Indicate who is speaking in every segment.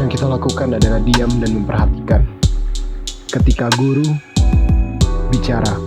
Speaker 1: Yang kita lakukan adalah diam dan memperhatikan. Ketika guru bicara,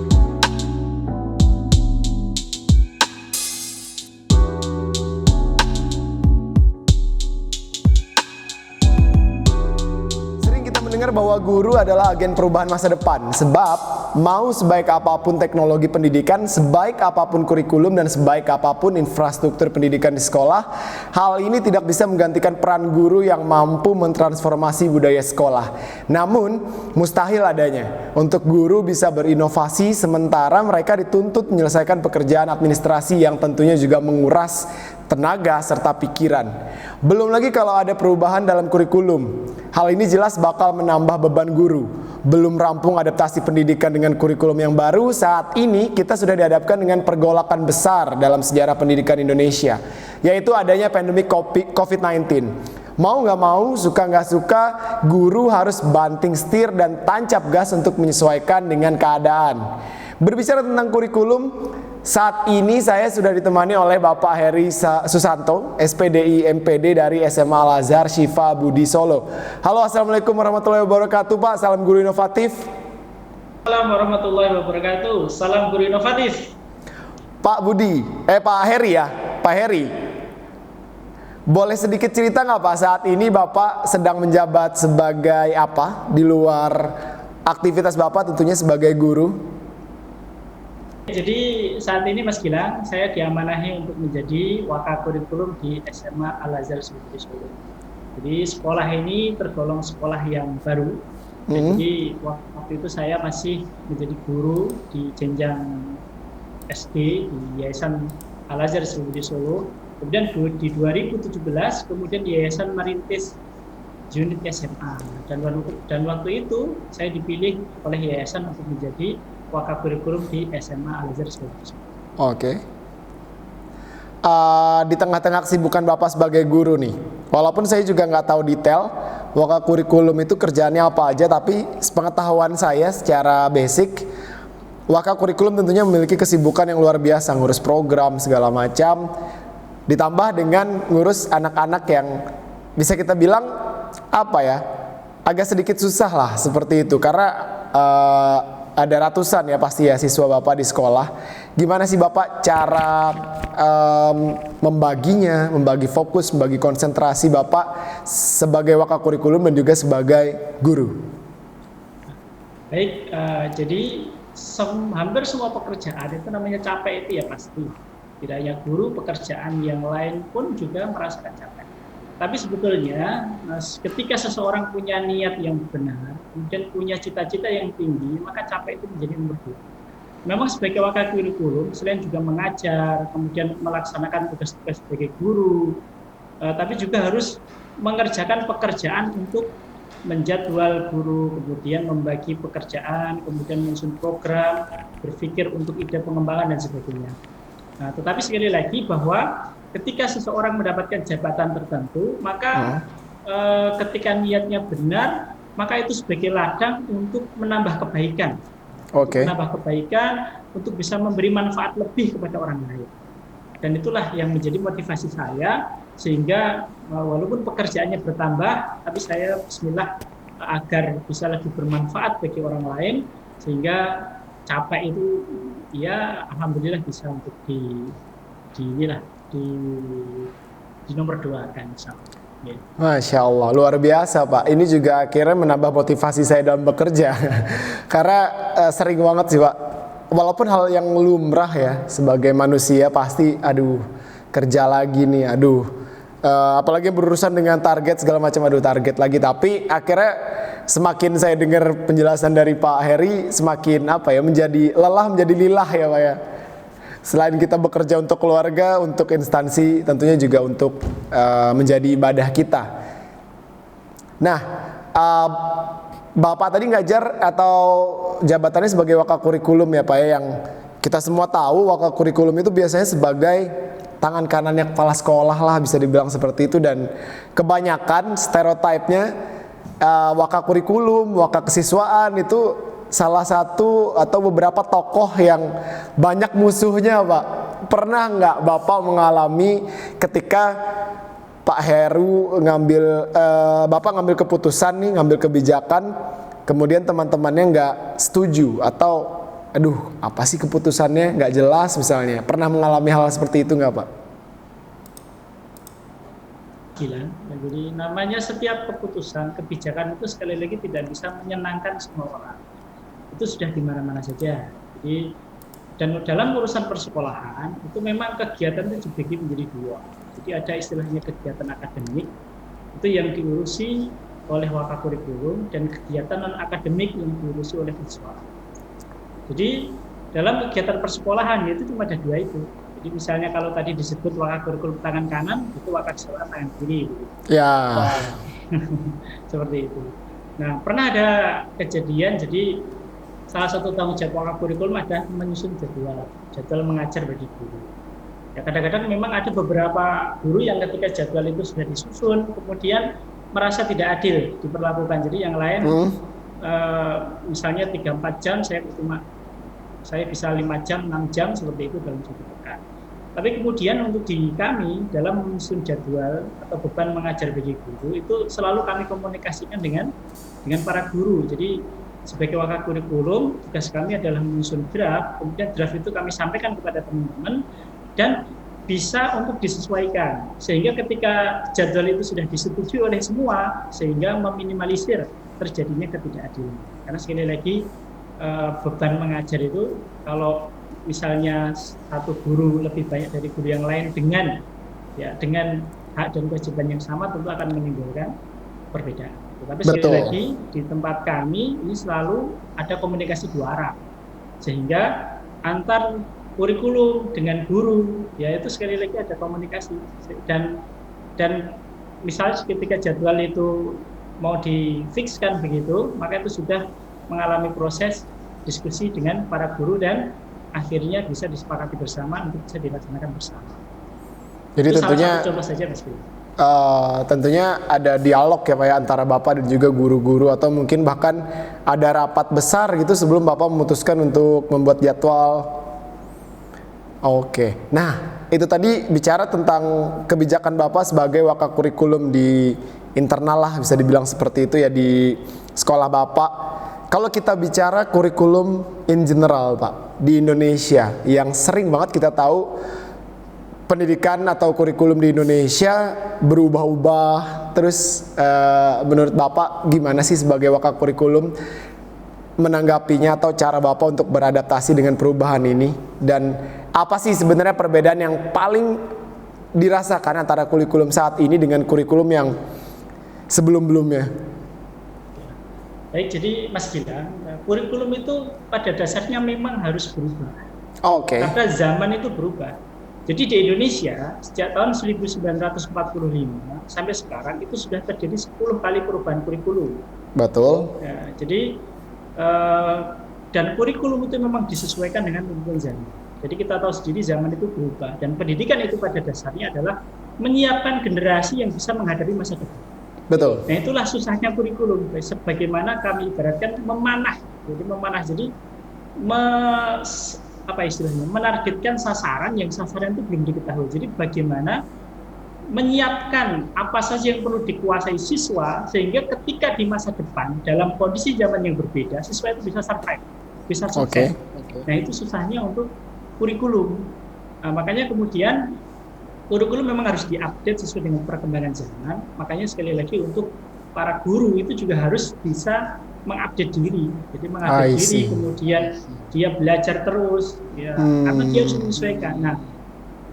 Speaker 2: mendengar bahwa guru adalah agen perubahan masa depan. Sebab mau sebaik apapun teknologi pendidikan, sebaik apapun kurikulum, dan sebaik apapun infrastruktur pendidikan di sekolah, hal ini tidak bisa menggantikan peran guru yang mampu mentransformasi budaya sekolah. Namun mustahil adanya untuk guru bisa berinovasi sementara mereka dituntut menyelesaikan pekerjaan administrasi yang tentunya juga menguras tenaga serta pikiran. Belum lagi kalau ada perubahan dalam kurikulum. Hal ini jelas bakal menambah beban guru. Belum rampung adaptasi pendidikan dengan kurikulum yang baru, saat ini kita sudah dihadapkan dengan pergolakan besar dalam sejarah pendidikan Indonesia, yaitu adanya pandemi COVID-19. Mau nggak mau, suka nggak suka, guru harus banting setir dan tancap gas untuk menyesuaikan dengan keadaan. Berbicara tentang kurikulum, saat ini saya sudah ditemani oleh Bapak Heri Susanto, SPDI MPD dari SMA Al-Azhar Syifa Budi Solo. Halo, assalamualaikum warahmatullahi wabarakatuh, Pak. Salam guru inovatif.
Speaker 3: Assalamualaikum warahmatullahi wabarakatuh. Salam guru inovatif.
Speaker 2: Pak Heri ya, Pak Heri. Boleh sedikit cerita nggak Pak, saat ini Bapak sedang menjabat sebagai apa di luar aktivitas Bapak tentunya sebagai guru?
Speaker 3: Jadi saat ini Mas Gilang, saya diamanahi untuk menjadi wakakurikulum di SMA Al-Azhar Budi Solo. Jadi sekolah ini tergolong sekolah yang baru. Jadi waktu itu saya masih menjadi guru di jenjang SD di Yayasan Al-Azhar Budi Solo. Kemudian di 2017 kemudian Yayasan merintis unit SMA. Dan waktu itu saya dipilih oleh yayasan untuk menjadi wakakurikulum di SMA Al-Azhar Budi Solo.
Speaker 2: Oke. Di tengah-tengah kesibukan Bapak sebagai guru nih, walaupun saya juga nggak tahu detail wakakurikulum itu kerjaannya apa aja, tapi sepengetahuan saya secara basic, wakakurikulum tentunya memiliki kesibukan yang luar biasa, ngurus program segala macam, ditambah dengan ngurus anak-anak yang bisa kita bilang apa ya, agak sedikit susah lah seperti itu, karena ada ratusan ya pasti ya siswa Bapak di sekolah. Gimana sih Bapak cara membagi fokus, membagi konsentrasi Bapak sebagai wakakurikulum dan juga sebagai guru?
Speaker 3: Baik, jadi hampir semua pekerjaan itu namanya capek itu ya pasti. Tidak hanya guru, pekerjaan yang lain pun juga merasakan capek. Tapi sebetulnya ketika seseorang punya niat yang benar, kemudian punya cita-cita yang tinggi, maka capek itu menjadi nomor 2. Memang sebagai wakakurikulum, selain juga mengajar, kemudian melaksanakan tugas-tugas sebagai guru, tapi juga harus mengerjakan pekerjaan untuk menjadwal guru, kemudian membagi pekerjaan, kemudian menyusun program, berpikir untuk ide pengembangan dan sebagainya. Nah, tetapi sekali lagi bahwa ketika seseorang mendapatkan jabatan tertentu, maka ketika niatnya benar, maka itu sebagai ladang untuk menambah kebaikan. Menambah kebaikan untuk bisa memberi manfaat lebih kepada orang lain. Dan itulah yang menjadi motivasi saya, sehingga walaupun pekerjaannya bertambah, tapi saya bismillah agar bisa lebih bermanfaat bagi orang lain, sehingga capek itu ya alhamdulillah bisa untuk di nomor 2 kan.
Speaker 2: Masya Allah, luar biasa Pak. Ini juga akhirnya menambah motivasi saya dalam bekerja. Karena sering banget sih Pak, walaupun hal yang lumrah ya, sebagai manusia pasti kerja lagi nih, apalagi berurusan dengan target segala macam, target lagi. Tapi akhirnya semakin saya dengar penjelasan dari Pak Heri, semakin menjadi lelah menjadi lilah ya Pak ya. Selain kita bekerja untuk keluarga, untuk instansi, tentunya juga untuk menjadi ibadah kita. Nah, Bapak tadi ngajar atau jabatannya sebagai wakakurikulum ya Pak ya, yang kita semua tahu wakakurikulum itu biasanya sebagai tangan kanannya kepala sekolah lah, bisa dibilang seperti itu. Dan kebanyakan stereotipnya wakakurikulum, wakakesiswaan itu salah satu atau beberapa tokoh yang banyak musuhnya Pak. Pernah nggak Bapak mengalami ketika Pak Heru Bapak ngambil keputusan nih, ngambil kebijakan, kemudian teman-temannya nggak setuju atau aduh apa sih keputusannya nggak jelas misalnya, pernah mengalami hal seperti itu nggak Pak?
Speaker 3: Gila. Jadi namanya setiap keputusan, kebijakan itu sekali lagi tidak bisa menyenangkan semua orang. Itu sudah di mana-mana saja. Jadi dan dalam urusan persekolahan itu memang kegiatan itu dibagi menjadi dua. Jadi ada istilahnya kegiatan akademik itu yang diurusi oleh Wakakurikulum dan kegiatan non akademik yang diurusi oleh siswa. Jadi dalam kegiatan persekolahan itu cuma ada dua itu. Jadi misalnya kalau tadi disebut Wakakurikulum tangan kanan, itu Wakasekolah tangan kiri.
Speaker 2: Ya.
Speaker 3: Seperti itu. Nah, pernah ada kejadian, jadi salah satu tanggung jawab Wakakurikulum adalah menyusun jadwal mengajar bagi guru. Ya, kadang-kadang memang ada beberapa guru yang ketika jadwal itu sudah disusun, kemudian merasa tidak adil diperlakukan. Jadi yang lain, misalnya 3-4 jam, saya bisa 5 jam, 6 jam, seperti itu dalam satu pekan. Tapi kemudian untuk di kami, dalam menyusun jadwal atau beban mengajar bagi guru, itu selalu kami komunikasikan dengan para guru. Jadi sebagai Wakakurikulum, tugas kami adalah menyusun draft, kemudian draft itu kami sampaikan kepada teman-teman, dan bisa untuk disesuaikan. Sehingga ketika jadwal itu sudah disetujui oleh semua, sehingga meminimalisir terjadinya ketidakadilan. Karena sekali lagi, beban mengajar itu kalau misalnya satu guru lebih banyak dari guru yang lain dengan hak dan kewajiban yang sama, tentu akan menimbulkan perbedaan. Tetapi sekali lagi di tempat kami ini selalu ada komunikasi dua arah, sehingga antar kurikulum dengan guru ya itu sekali lagi ada komunikasi, dan misalnya ketika jadwal itu mau difikskan begitu, maka itu sudah mengalami proses diskusi dengan para guru dan akhirnya bisa disepakati bersama untuk bisa dilaksanakan bersama.
Speaker 2: Jadi
Speaker 3: itu
Speaker 2: tentunya
Speaker 3: coba saja Mas Billy.
Speaker 2: Tentunya ada dialog ya Pak ya antara Bapak dan juga guru-guru, atau mungkin bahkan ada rapat besar gitu sebelum Bapak memutuskan untuk membuat jadwal. Oke. Nah, itu tadi bicara tentang kebijakan Bapak sebagai Wakakurikulum di internal lah, bisa dibilang seperti itu ya, di sekolah Bapak. Kalau kita bicara kurikulum in general Pak, di Indonesia yang sering banget kita tahu pendidikan atau kurikulum di Indonesia berubah-ubah. Terus menurut Bapak gimana sih sebagai Wakakurikulum menanggapinya, atau cara Bapak untuk beradaptasi dengan perubahan ini? Dan apa sih sebenarnya perbedaan yang paling dirasakan antara kurikulum saat ini dengan kurikulum yang sebelum-belumnya?
Speaker 3: Baik, jadi Mas Gilang, kurikulum itu pada dasarnya memang harus berubah.
Speaker 2: Oke.
Speaker 3: Karena zaman itu berubah. Jadi di Indonesia sejak tahun 1945 sampai sekarang itu sudah terjadi 10 kali perubahan kurikulum.
Speaker 2: Betul.
Speaker 3: Ya, jadi dan kurikulum itu memang disesuaikan dengan tuntutan zaman. Jadi kita tahu sendiri zaman itu berubah, dan pendidikan itu pada dasarnya adalah menyiapkan generasi yang bisa menghadapi masa depan.
Speaker 2: Betul.
Speaker 3: Nah, itulah susahnya kurikulum. Sebagaimana kami ibaratkan memanah. Jadi menargetkan sasaran yang sasaran itu belum diketahui. Jadi bagaimana menyiapkan apa saja yang perlu dikuasai siswa, sehingga ketika di masa depan dalam kondisi zaman yang berbeda, siswa itu bisa survive, bisa sukses. Nah, itu susahnya untuk kurikulum. Nah, makanya kemudian kurikulum memang harus diupdate sesuai dengan perkembangan zaman. Makanya sekali lagi untuk para guru itu juga harus bisa mengupdate diri. Jadi mengupdate diri, kemudian dia belajar terus, ya, karena dia harus menyesuaikan. Nah,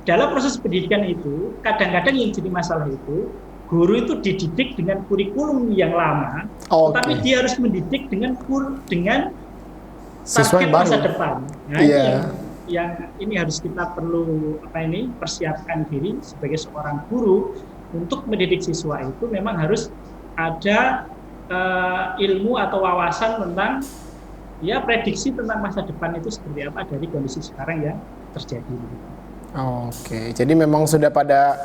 Speaker 3: dalam proses pendidikan itu, kadang-kadang yang jadi masalah itu, guru itu dididik dengan kurikulum yang lama, tetapi dia harus mendidik dengan target masa depan. Nah, yang ini harus kita perlu persiapkan diri sebagai seorang guru untuk mendidik siswa itu memang harus ada ilmu atau wawasan tentang prediksi tentang masa depan itu seperti apa dari kondisi sekarang yang terjadi.
Speaker 2: Oke, jadi memang sudah pada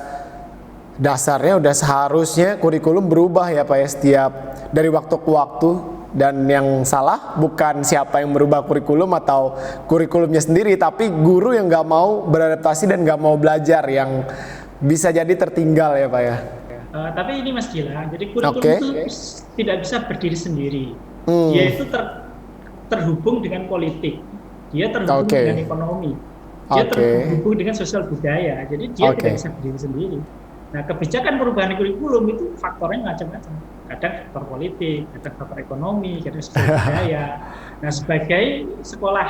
Speaker 2: dasarnya udah seharusnya kurikulum berubah ya Pak ya, setiap dari waktu ke waktu. Dan yang salah bukan siapa yang merubah kurikulum atau kurikulumnya sendiri, tapi guru yang nggak mau beradaptasi dan nggak mau belajar, yang bisa jadi tertinggal ya Pak ya.
Speaker 3: Tapi ini Mas Gilang, jadi kurikulum
Speaker 2: Oke.
Speaker 3: itu tidak bisa berdiri sendiri.
Speaker 2: Hmm.
Speaker 3: Dia itu terhubung dengan politik, dia terhubung
Speaker 2: Oke.
Speaker 3: dengan ekonomi, dia
Speaker 2: Oke.
Speaker 3: terhubung dengan sosial budaya. Jadi dia
Speaker 2: Oke.
Speaker 3: tidak bisa berdiri sendiri. Nah, kebijakan perubahan kurikulum itu faktornya macam-macam. Kadang faktor politik, kadang faktor ekonomi, kadang sosial budaya. Nah, sebagai sekolah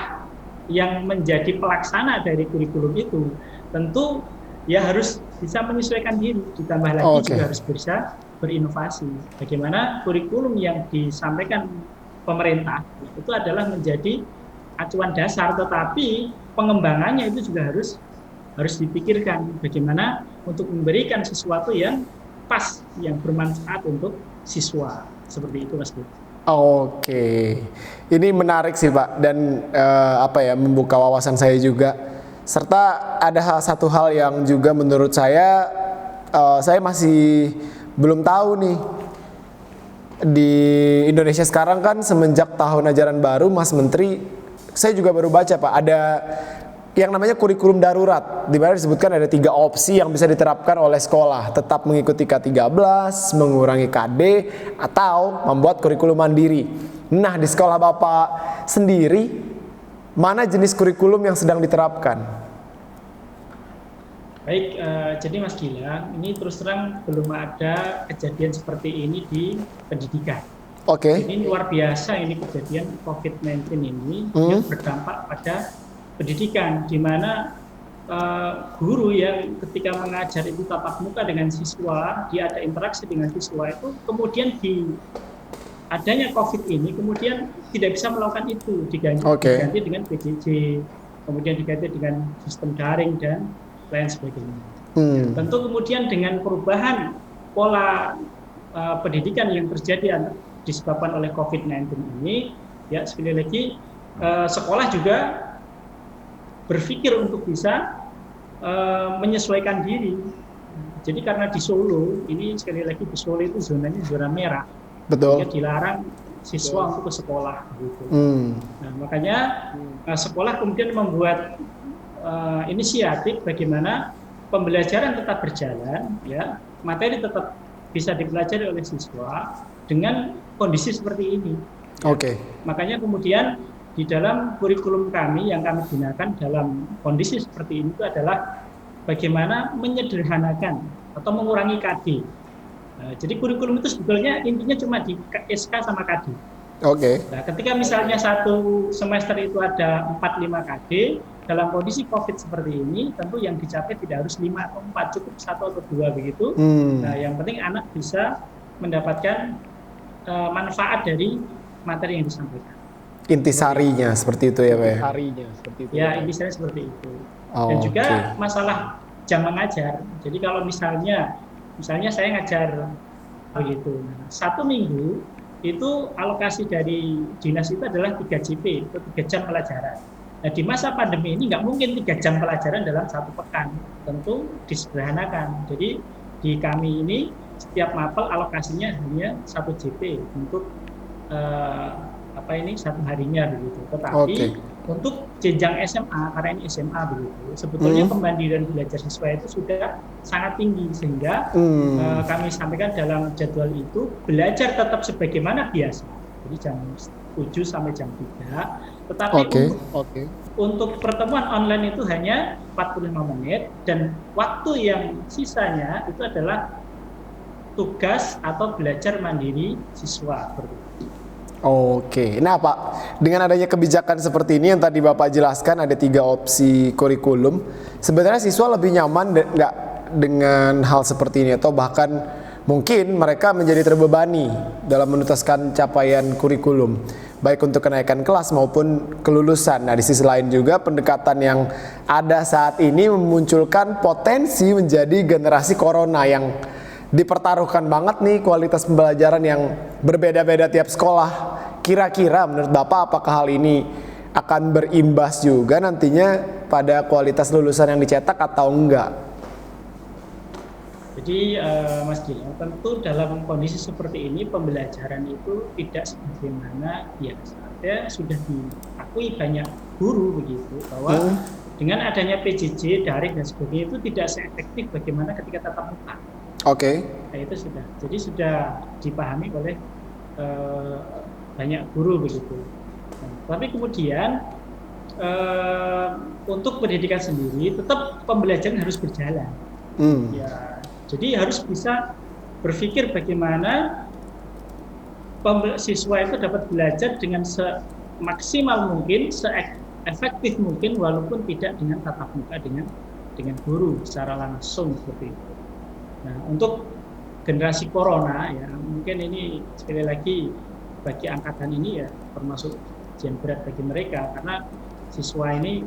Speaker 3: yang menjadi pelaksana dari kurikulum itu, tentu ya harus bisa menyesuaikan diri. Ditambah lagi
Speaker 2: Oke.
Speaker 3: juga harus bisa berinovasi. Bagaimana kurikulum yang disampaikan pemerintah itu adalah menjadi acuan dasar, tetapi pengembangannya itu juga harus dipikirkan bagaimana untuk memberikan sesuatu yang pas, yang bermanfaat untuk siswa. Seperti itu, Mas.
Speaker 2: Oke, ini menarik sih Pak, dan membuka wawasan saya juga. Serta ada satu hal yang juga menurut saya masih belum tahu nih. Di Indonesia sekarang kan semenjak tahun ajaran baru, Mas Menteri, saya juga baru baca Pak, ada yang namanya kurikulum darurat, di mana disebutkan ada 3 opsi yang bisa diterapkan oleh sekolah: tetap mengikuti K13, mengurangi KD, atau membuat kurikulum mandiri. Nah, di sekolah Bapak sendiri, mana jenis kurikulum yang sedang diterapkan?
Speaker 3: Baik, jadi Mas Gilang, ini terus terang belum ada kejadian seperti ini di pendidikan.
Speaker 2: Oke.
Speaker 3: Ini luar biasa, ini kejadian COVID-19 ini yang berdampak pada pendidikan, di mana guru yang ketika mengajar itu tatap muka dengan siswa, dia ada interaksi dengan siswa itu, kemudian di adanya COVID ini, kemudian tidak bisa melakukan itu, diganti dengan PJJ, kemudian diganti dengan sistem daring dan lain sebagainya. Tentu kemudian dengan perubahan pola pendidikan yang terjadi disebabkan oleh COVID-19 ini, ya sekali lagi sekolah juga berpikir untuk bisa menyesuaikan diri. Jadi karena di Solo, ini sekali lagi di Solo itu zonanya zona merah.
Speaker 2: Betul.
Speaker 3: Dilarang siswa untuk ke sekolah. Gitu. Nah, makanya sekolah kemudian membuat inisiatif bagaimana pembelajaran tetap berjalan, ya, materi tetap bisa dipelajari oleh siswa dengan kondisi seperti ini.
Speaker 2: Oke.
Speaker 3: Makanya kemudian di dalam kurikulum kami yang kami gunakan dalam kondisi seperti ini itu adalah bagaimana menyederhanakan atau mengurangi KD. Jadi kurikulum itu sebetulnya intinya cuma di SK sama KD.
Speaker 2: Oke.
Speaker 3: Nah, ketika misalnya satu semester itu ada 4-5 KD, dalam kondisi COVID seperti ini, tentu yang dicapai tidak harus 5 atau 4, cukup 1 atau 2 begitu. Nah, yang penting anak bisa mendapatkan manfaat dari materi yang disampaikan.
Speaker 2: Intisarinya seperti itu ya Pak?
Speaker 3: Ya, intisarinya seperti itu. Dan juga masalah jam mengajar. Jadi kalau misalnya saya ngajar begitu, 1 minggu itu alokasi dari dinas itu adalah 3 JP, itu 3 jam pelajaran. Nah, di masa pandemi ini nggak mungkin 3 jam pelajaran dalam 1 pekan, tentu disederhanakan. Jadi di kami ini setiap mapel alokasinya hanya 1 JP untuk 1 harinya begitu. Tetapi untuk jenjang SMA, karena ini SMA begitu, sebetulnya kemandirian belajar siswa itu sudah sangat tinggi, sehingga kami sampaikan dalam jadwal itu belajar tetap sebagaimana biasa, jadi jam 7 sampai jam 3, tetapi untuk pertemuan online itu hanya 45 menit, dan waktu yang sisanya itu adalah tugas atau belajar mandiri siswa.
Speaker 2: Oke, nah Pak, dengan adanya kebijakan seperti ini yang tadi Bapak jelaskan ada 3 opsi kurikulum, sebenarnya siswa lebih nyaman nggak dengan hal seperti ini, atau bahkan mungkin mereka menjadi terbebani dalam menuntaskan capaian kurikulum, baik untuk kenaikan kelas maupun kelulusan. Nah, di sisi lain juga pendekatan yang ada saat ini memunculkan potensi menjadi generasi corona yang dipertaruhkan banget nih kualitas pembelajaran yang berbeda-beda tiap sekolah. Kira-kira menurut Bapak apakah hal ini akan berimbas juga nantinya pada kualitas lulusan yang dicetak atau enggak?
Speaker 3: Jadi Mas Gilang, tentu dalam kondisi seperti ini pembelajaran itu tidak sebagaimana biasa. Ya, sudah diakui banyak guru begitu bahwa dengan adanya PJJ, daring dan sebagainya itu tidak seefektif bagaimana ketika tatap muka.
Speaker 2: Oke.
Speaker 3: Nah, itu sudah. Jadi sudah dipahami oleh banyak guru begitu. Nah, tapi kemudian untuk pendidikan sendiri tetap pembelajaran harus berjalan. Ya, jadi harus bisa berpikir bagaimana siswa itu dapat belajar dengan semaksimal mungkin, seefektif mungkin, walaupun tidak dengan tatap muka dengan guru secara langsung seperti itu. Nah, untuk generasi corona ya mungkin ini sekali lagi bagi angkatan ini ya termasuk ujian berat bagi mereka karena siswa ini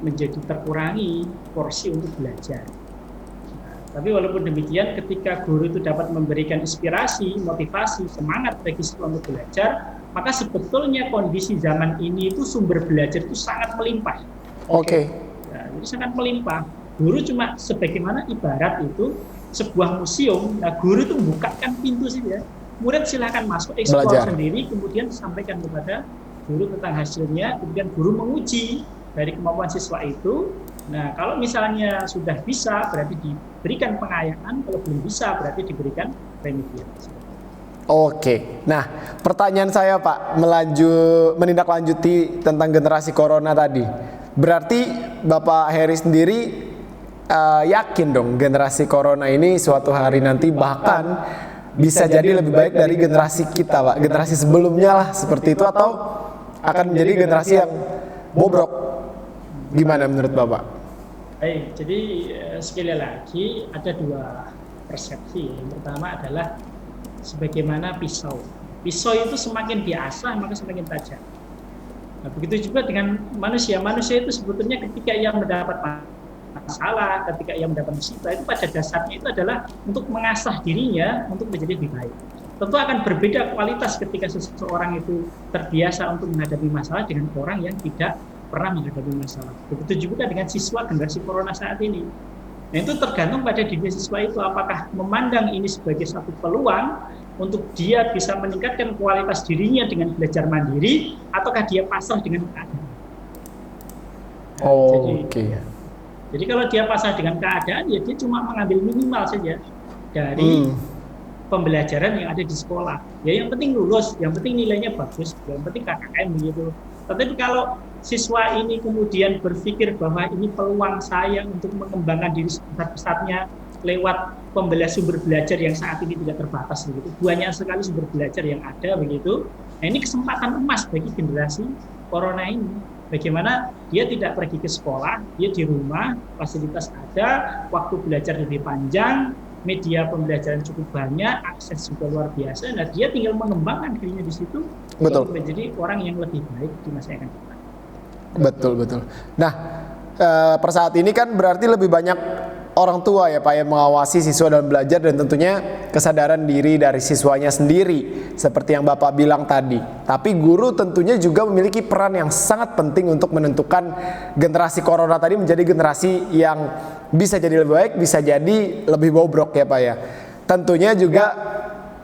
Speaker 3: menjadi terkurangi porsi untuk belajar. Nah, tapi walaupun demikian ketika guru itu dapat memberikan inspirasi, motivasi, semangat bagi siswa untuk belajar, maka sebetulnya kondisi zaman ini itu sumber belajar itu sangat melimpah.
Speaker 2: Oke.
Speaker 3: Ya, jadi sangat melimpah. Guru cuma sebagaimana ibarat itu sebuah museum, nah guru itu membukakan pintu saja, murid silakan masuk, eksplor sendiri, kemudian sampaikan kepada guru tentang hasilnya, kemudian guru menguji dari kemampuan siswa itu. Nah, kalau misalnya sudah bisa, berarti diberikan pengayaan, kalau belum bisa, berarti diberikan remedial.
Speaker 2: Oke, nah pertanyaan saya Pak, menindaklanjuti tentang generasi corona tadi. Berarti Bapak Heri sendiri yakin dong generasi corona ini suatu hari nanti bahkan bisa jadi lebih baik dari generasi kita Pak, generasi sebelumnya lah seperti itu, atau akan menjadi generasi yang bobrok? Gimana menurut Bapak?
Speaker 3: Baik, jadi sekali lagi ada dua persepsi. Yang pertama adalah sebagaimana pisau. Pisau itu semakin diasah maka semakin tajam. Nah, begitu juga dengan manusia. Manusia itu sebetulnya ketika ia mendapat masalah, ketika ia mendapat musibah, itu pada dasarnya itu adalah untuk mengasah dirinya untuk menjadi lebih baik. Tentu akan berbeda kualitas ketika seseorang itu terbiasa untuk menghadapi masalah dengan orang yang tidak pernah menghadapi masalah. Begitu juga dengan siswa generasi corona saat ini. Nah, itu tergantung pada diri siswa itu apakah memandang ini sebagai satu peluang untuk dia bisa meningkatkan kualitas dirinya dengan belajar mandiri, ataukah dia pasrah dengan keadaan. Jadi kalau dia pasrah dengan keadaan, ya dia cuma mengambil minimal saja dari pembelajaran yang ada di sekolah. Ya yang penting lulus, yang penting nilainya bagus, yang penting KKM begitu. Tetapi kalau siswa ini kemudian berpikir bahwa ini peluang saya untuk mengembangkan diri sebesar-besarnya lewat sumber belajar yang saat ini tidak terbatas begitu. Banyak sekali sumber belajar yang ada begitu. Nah, ini kesempatan emas bagi generasi corona ini. Bagaimana dia tidak pergi ke sekolah, dia di rumah, fasilitas ada, waktu belajar lebih panjang, media pembelajaran cukup banyak, akses juga luar biasa. Nah, dia tinggal mengembangkan dirinya di situ untuk menjadi orang yang lebih baik di masa yang akan datang.
Speaker 2: Betul. Nah, per saat ini kan berarti lebih banyak orang tua ya Pak yang mengawasi siswa dalam belajar, dan tentunya kesadaran diri dari siswanya sendiri seperti yang Bapak bilang tadi. Tapi guru tentunya juga memiliki peran yang sangat penting untuk menentukan generasi corona tadi menjadi generasi yang bisa jadi lebih baik, bisa jadi lebih bobrok ya Pak ya. Tentunya juga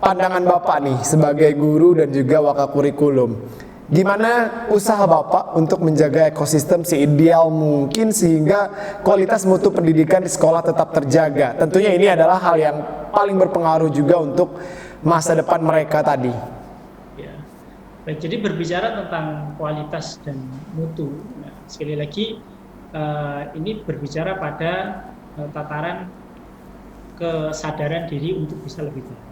Speaker 2: pandangan Bapak nih sebagai guru dan juga wakakurikulum. Gimana usaha Bapak untuk menjaga ekosistem seideal mungkin sehingga kualitas mutu pendidikan di sekolah tetap terjaga? Tentunya ini adalah hal yang paling berpengaruh juga untuk masa depan mereka tadi.
Speaker 3: Ya. Baik, jadi berbicara tentang kualitas dan mutu, nah, sekali lagi ini berbicara pada tataran kesadaran diri untuk bisa lebih baik.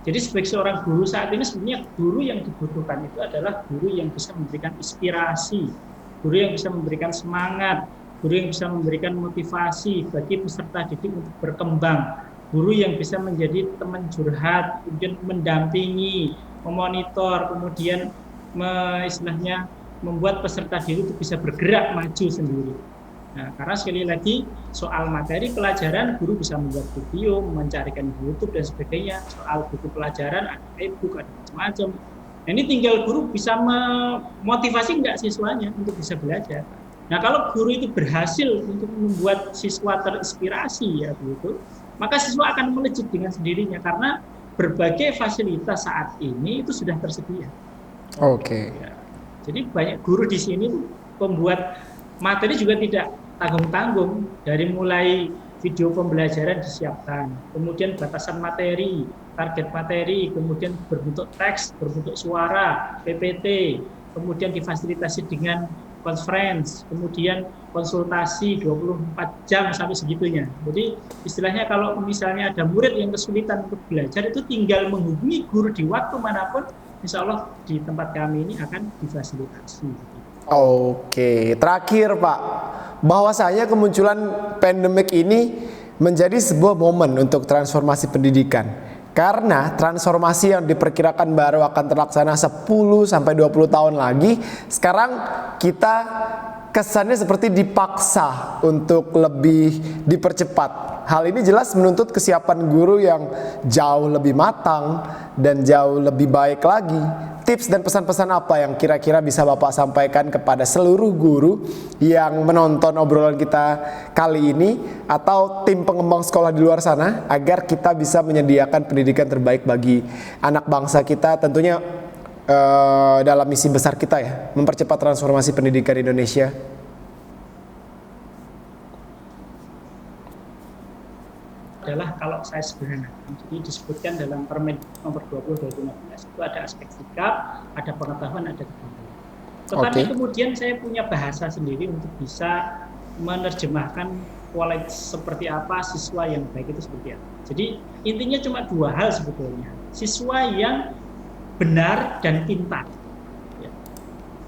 Speaker 3: Jadi sebagai seorang guru saat ini sebenarnya guru yang dibutuhkan itu adalah guru yang bisa memberikan inspirasi, guru yang bisa memberikan semangat, guru yang bisa memberikan motivasi bagi peserta didik untuk berkembang, guru yang bisa menjadi teman curhat, kemudian mendampingi, memonitor, kemudian istilahnya membuat peserta didik itu bisa bergerak maju sendiri. Nah, karena sekali lagi soal materi pelajaran guru bisa membuat video, mencarikan di YouTube dan sebagainya. Soal buku pelajaran ada e-book, ada macam-macam. Nah, ini tinggal guru bisa memotivasi enggak siswanya untuk bisa belajar. Nah, kalau guru itu berhasil untuk membuat siswa terinspirasi ya begitu, maka siswa akan melejit dengan sendirinya karena berbagai fasilitas saat ini itu sudah tersedia.
Speaker 2: Oke.
Speaker 3: Ya. Jadi banyak guru di sini pembuat materi juga tidak tanggung-tanggung, dari mulai video pembelajaran disiapkan, kemudian batasan materi, target materi, kemudian berbentuk teks, berbentuk suara, PPT, kemudian difasilitasi dengan conference, kemudian konsultasi 24 jam sampai segitunya. Jadi istilahnya kalau misalnya ada murid yang kesulitan untuk belajar, itu tinggal menghubungi guru di waktu manapun, insya Allah di tempat kami ini akan difasilitasi.
Speaker 2: Oke, terakhir Pak, bahwasanya kemunculan pandemik ini menjadi sebuah momen untuk transformasi pendidikan. Karena transformasi yang diperkirakan baru akan terlaksana 10-20 tahun lagi, sekarang kita kesannya seperti dipaksa untuk lebih dipercepat. Hal ini jelas menuntut kesiapan guru yang jauh lebih matang dan jauh lebih baik lagi. Tips dan pesan-pesan apa yang kira-kira bisa Bapak sampaikan kepada seluruh guru yang menonton obrolan kita kali ini atau tim pengembang sekolah di luar sana agar kita bisa menyediakan pendidikan terbaik bagi anak bangsa kita, tentunya dalam misi besar kita ya, mempercepat transformasi pendidikan Indonesia.
Speaker 3: Adalah kalau saya sederhanakan, jadi disebutkan dalam Permen nomor 20 2015 itu ada aspek sikap, ada pengetahuan, ada kemampuan. Tetapi kemudian saya punya bahasa sendiri untuk bisa menerjemahkan kualitas seperti apa siswa yang baik itu seperti apa. Jadi intinya cuma dua hal sebetulnya, siswa yang benar dan pintar. Ya.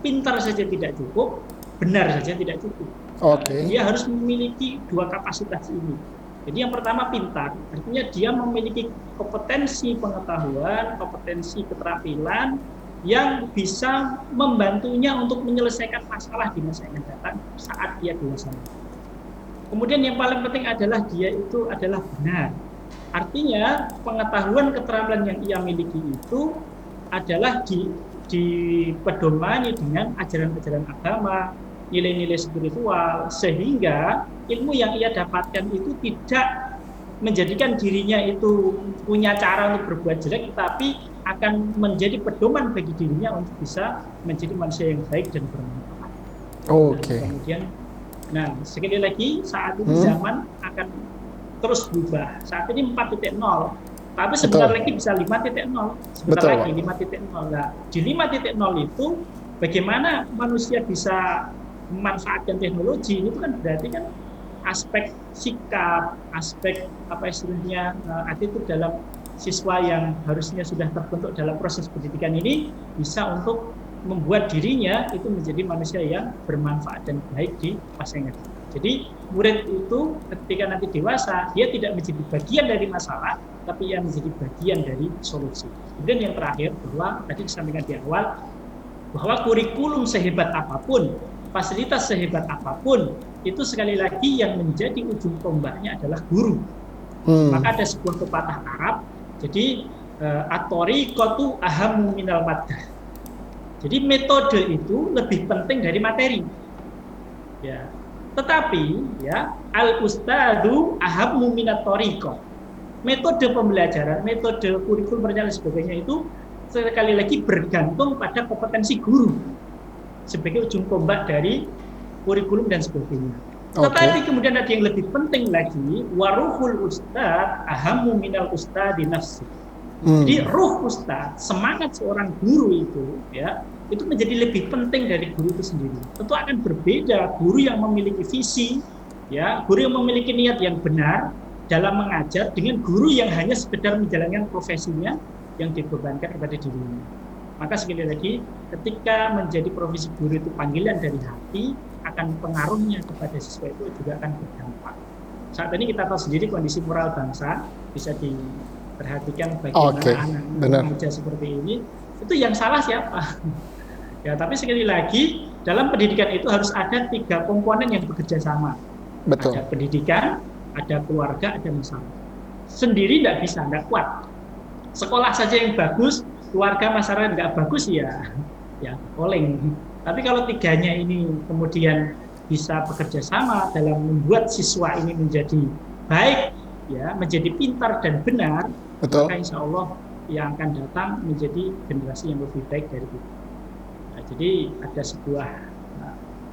Speaker 3: Pintar saja tidak cukup, benar saja tidak cukup. Dia harus memiliki dua kapasitas ini. Jadi yang pertama pintar, artinya dia memiliki kompetensi pengetahuan, kompetensi keterampilan yang bisa membantunya untuk menyelesaikan masalah di masa yang datang saat dia dewasa. Kemudian yang paling penting adalah dia itu adalah benar. Artinya pengetahuan keterampilan yang ia miliki itu adalah dipedomani dengan ajaran-ajaran agama, nilai-nilai spiritual, sehingga ilmu yang ia dapatkan itu tidak menjadikan dirinya itu punya cara untuk berbuat jelek, tapi akan menjadi pedoman bagi dirinya untuk bisa menjadi manusia yang baik dan bermanfaat. Kemudian, sekali lagi saat ini zaman akan terus berubah. Saat ini 4.0, tapi sebentar lagi bisa 5.0, sebentar lagi 5.0. Nah, di 5.0 itu bagaimana manusia bisa memanfaatkan teknologi, itu kan berarti kan aspek sikap, aspek apa istilahnya attitude dalam siswa yang harusnya sudah terbentuk dalam proses pendidikan ini bisa untuk membuat dirinya itu menjadi manusia yang bermanfaat dan baik di masa yang akan datang. Jadi murid itu ketika nanti dewasa dia tidak menjadi bagian dari masalah, tapi yang menjadi bagian dari solusi. Kemudian yang terakhir bahwa tadi disampaikan di awal bahwa kurikulum sehebat apapun, fasilitas sehebat apapun, itu sekali lagi yang menjadi ujung tombaknya adalah guru. Maka ada sebuah pepatah Arab, jadi at-thariqatu ahammu minal maddah. Jadi metode itu lebih penting dari materi. Ya. Tetapi ya al-ustadu ahammu minat thariqah. Metode pembelajaran, metode kurikulum dan sebagainya itu sekali lagi bergantung pada kompetensi guru sebagai ujung tombak dari kurikulum dan sebagainya. Tetapi kemudian ada yang lebih penting lagi, waruhul ustad ahammu minal ustadi nafsi. Jadi ruh ustad, semangat seorang guru itu ya, itu menjadi lebih penting dari guru itu sendiri. Tentu akan berbeda guru yang memiliki visi, ya, guru yang memiliki niat yang benar dalam mengajar dengan guru yang hanya sekedar menjalankan profesinya yang dibebankan kepada dirinya. Maka sekali lagi, ketika menjadi profesi guru itu panggilan dari hati, akan pengaruhnya kepada siswa itu juga akan berdampak. Saat ini kita tahu sendiri kondisi moral bangsa, bisa diperhatikan bagaimana anak remaja seperti ini, itu yang salah siapa? Ya, tapi sekali lagi, dalam pendidikan itu harus ada 3 komponen yang bekerja sama. Ada pendidikan, ada keluarga, ada masyarakat. Sendiri tidak bisa, tidak kuat. Sekolah saja yang bagus, keluarga masyarakat nggak bagus ya oleng. Tapi kalau 3-nya ini kemudian bisa bekerja sama dalam membuat siswa ini menjadi baik, ya, menjadi pintar dan benar, maka insya Allah yang akan datang menjadi generasi yang lebih baik dari kita. Nah, jadi ada sebuah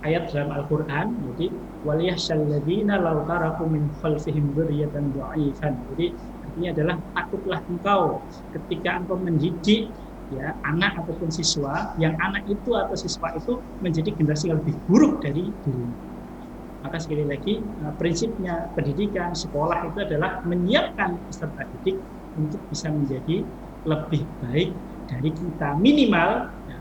Speaker 3: ayat dalam Al-Quran. Jadi waliyahsyalladzina law taraku min khalfihim dzurriyyatan dha'ifan. Jadi artinya adalah takutlah engkau ketika engkau mendidik ya anak ataupun siswa, yang anak itu atau siswa itu menjadi generasi yang lebih buruk dari dirinya. Maka sekali lagi prinsipnya pendidikan sekolah itu adalah menyiapkan peserta didik untuk bisa menjadi lebih baik dari kita minimal, ya,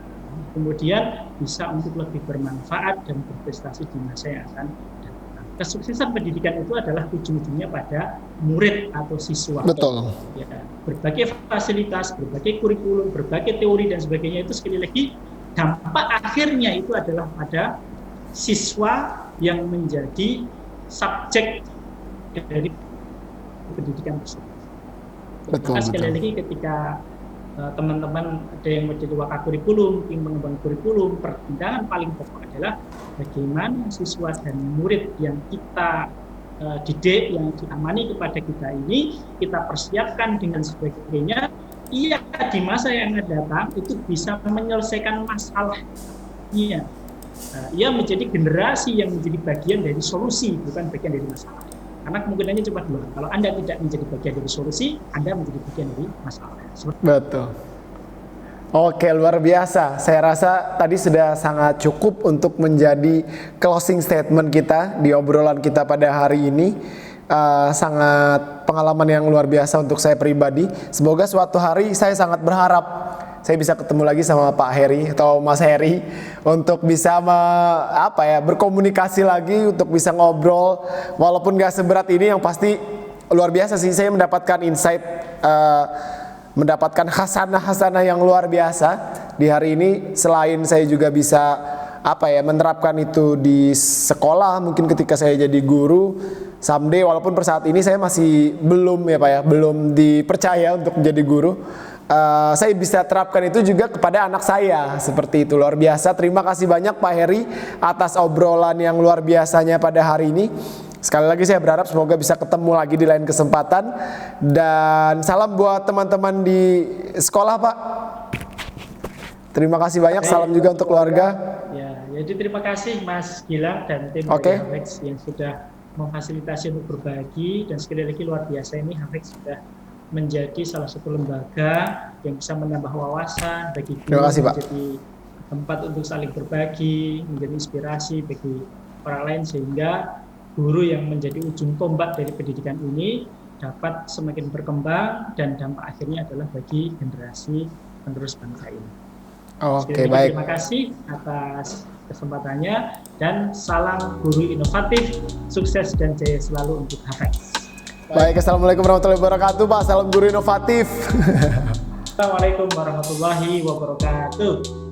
Speaker 3: kemudian bisa untuk lebih bermanfaat dan berprestasi di masa yang akan datang. Kesuksesan pendidikan itu adalah ujung-ujungnya pada murid atau siswa.
Speaker 2: Betul.
Speaker 3: Ya, berbagai fasilitas, berbagai kurikulum, berbagai teori dan sebagainya itu sekali lagi dampak akhirnya itu adalah pada siswa yang menjadi subjek dari pendidikan tersebut.
Speaker 2: Betul,
Speaker 3: Maka sekali
Speaker 2: betul.
Speaker 3: lagi ketika teman-teman ada yang menjadi wakakurikulum, tim pengembang kurikulum, pertimbangan paling pokok adalah bagaimana siswa dan murid yang kita didik, yang diamani kepada kita ini, kita persiapkan dengan sebagainya, ia di masa yang akan datang itu bisa menyelesaikan masalahnya. Ia menjadi generasi yang menjadi bagian dari solusi, bukan bagian dari masalah. Karena kemungkinannya cuma dua. Kalau Anda tidak menjadi bagian dari solusi, Anda menjadi bagian dari masalah.
Speaker 2: Betul. Oke, luar biasa. Saya rasa tadi sudah sangat cukup untuk menjadi closing statement kita di obrolan kita pada hari ini. Sangat pengalaman yang luar biasa untuk saya pribadi. Semoga suatu hari saya sangat berharap saya bisa ketemu lagi sama Pak Heri atau Mas Heri untuk bisa berkomunikasi lagi, untuk bisa ngobrol walaupun gak seberat ini. Yang pasti luar biasa sih, saya mendapatkan insight, mendapatkan khasanah yang luar biasa di hari ini. Selain saya juga bisa menerapkan itu di sekolah, mungkin ketika saya jadi guru someday, walaupun per saat ini saya masih belum belum dipercaya untuk menjadi guru. Saya bisa terapkan itu juga kepada anak saya. Seperti itu, luar biasa. Terima kasih banyak Pak Heri atas obrolan yang luar biasanya pada hari ini. Sekali lagi saya berharap semoga bisa ketemu lagi di lain kesempatan. Dan salam buat teman-teman di sekolah, Pak. Terima kasih banyak, salam juga untuk keluarga.
Speaker 3: Ya, jadi terima kasih Mas Gilang dan tim dari Havex yang sudah memfasilitasi untuk berbagi. Dan sekali lagi luar biasa, ini Havex sudah menjadi salah satu lembaga yang bisa menambah wawasan bagi guru, menjadi tempat untuk saling berbagi, menjadi inspirasi bagi orang lain, sehingga guru yang menjadi ujung tombak dari pendidikan ini dapat semakin berkembang dan dampak akhirnya adalah bagi generasi penerus bangsa ini.
Speaker 2: Oke, baik.
Speaker 3: Terima kasih atas kesempatannya dan salam guru inovatif, sukses dan jaya selalu untuk Havex.
Speaker 2: Baik, assalamualaikum warahmatullahi wabarakatuh, Pak. Salam guru inovatif.
Speaker 3: Assalamualaikum warahmatullahi wabarakatuh.